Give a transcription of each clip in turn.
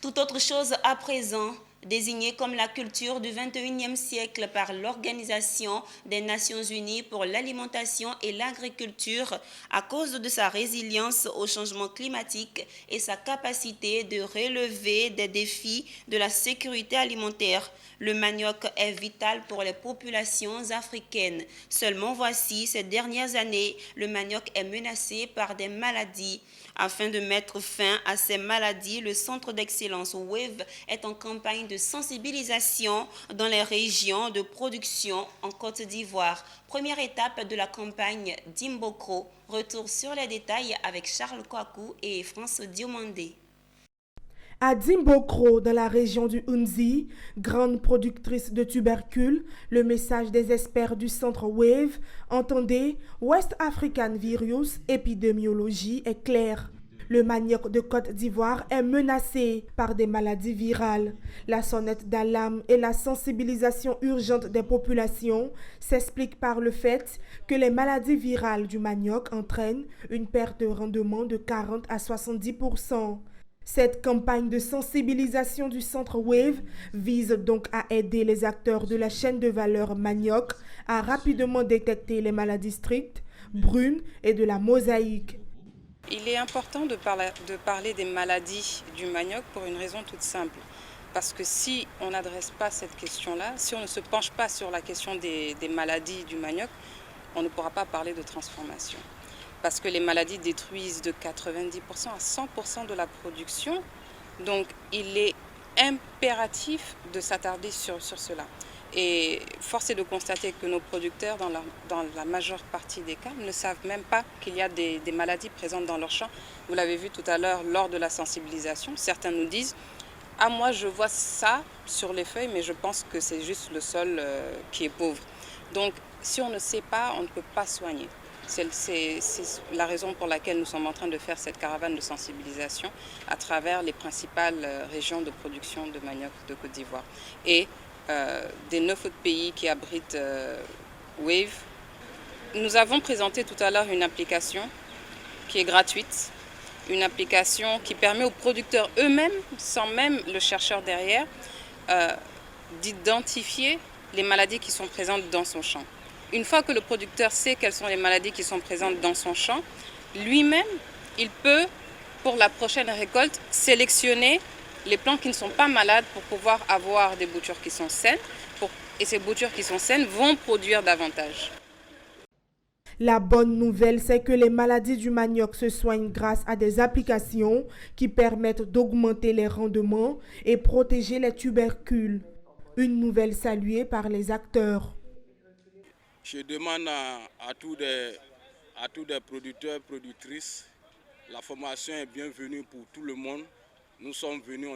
Tout autre chose à présent, désignée comme la culture du XXIe siècle par l'Organisation des Nations Unies pour l'alimentation et l'agriculture à cause de sa résilience au changement climatique et sa capacité de relever des défis de la sécurité alimentaire. Le manioc est vital pour les populations africaines. Seulement voici, ces dernières années, le manioc est menacé par des maladies. Afin de mettre fin à ces maladies, le Centre d'excellence WAVE est en campagne de sensibilisation dans les régions de production en Côte d'Ivoire. Première étape de la campagne d'Imbokro. Retour sur les détails avec Charles Kouakou et France Diomandé. À Dimbokro, dans la région du Hunzi, grande productrice de tubercules, le message des experts du centre WAVE, entendez, West African Virus Épidémiologie est clair. Le manioc de Côte d'Ivoire est menacé par des maladies virales. La sonnette d'alarme et la sensibilisation urgente des populations s'expliquent par le fait que les maladies virales du manioc entraînent une perte de rendement de 40 à 70%. Cette campagne de sensibilisation du centre WAVE vise donc à aider les acteurs de la chaîne de valeur manioc à rapidement détecter les maladies strictes, brunes et de la mosaïque. Il est important de parler des maladies du manioc pour une raison toute simple. Parce que si on n'adresse pas cette question-là, si on ne se penche pas sur la question des maladies du manioc, on ne pourra pas parler de transformation. Parce que les maladies détruisent de 90% à 100% de la production. Donc il est impératif de s'attarder sur cela. Et force est de constater que nos producteurs, dans la majeure partie des cas, ne savent même pas qu'il y a des maladies présentes dans leur champ. Vous l'avez vu tout à l'heure lors de la sensibilisation. Certains nous disent « Ah, moi je vois ça sur les feuilles, mais je pense que c'est juste le sol qui est pauvre. » Donc si on ne sait pas, on ne peut pas soigner. C'est la raison pour laquelle nous sommes en train de faire cette caravane de sensibilisation à travers les principales régions de production de manioc de Côte d'Ivoire. Et des 9 autres pays qui abritent WAVE. Nous avons présenté tout à l'heure une application qui est gratuite, une application qui permet aux producteurs eux-mêmes, sans même le chercheur derrière, d'identifier les maladies qui sont présentes dans son champ. Une fois que le producteur sait quelles sont les maladies qui sont présentes dans son champ, lui-même, il peut, pour la prochaine récolte, sélectionner les plants qui ne sont pas malades pour pouvoir avoir des boutures qui sont saines. Et ces boutures qui sont saines vont produire davantage. La bonne nouvelle, c'est que les maladies du manioc se soignent grâce à des applications qui permettent d'augmenter les rendements et protéger les tubercules. Une nouvelle saluée par les acteurs. Je demande à tous les producteurs, productrices, la formation est bienvenue pour tout le monde. Nous sommes venus,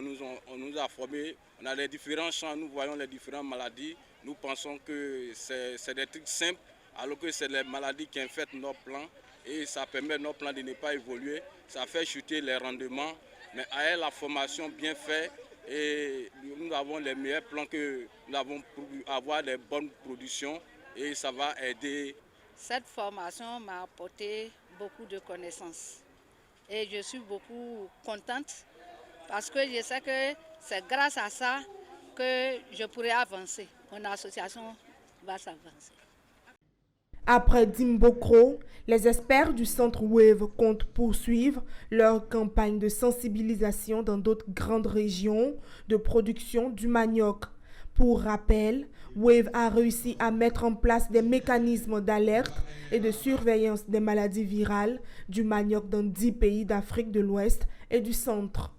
on nous a formés, on a les différents champs, nous voyons les différentes maladies. Nous pensons que c'est des trucs simples, alors que c'est les maladies qui infectent nos plants et ça permet à nos plants de ne pas évoluer. Ça fait chuter les rendements, mais avec la formation bien faite, et nous avons les meilleurs plants que nous avons pour avoir des bonnes productions. Et ça va aider. Cette formation m'a apporté beaucoup de connaissances et je suis beaucoup contente parce que je sais que c'est grâce à ça que je pourrai avancer. Mon association va s'avancer. Après Dimbokro, les experts du centre WAVE comptent poursuivre leur campagne de sensibilisation dans d'autres grandes régions de production du manioc. Pour rappel, WAVE a réussi à mettre en place des mécanismes d'alerte et de surveillance des maladies virales du manioc dans 10 pays d'Afrique de l'Ouest et du Centre.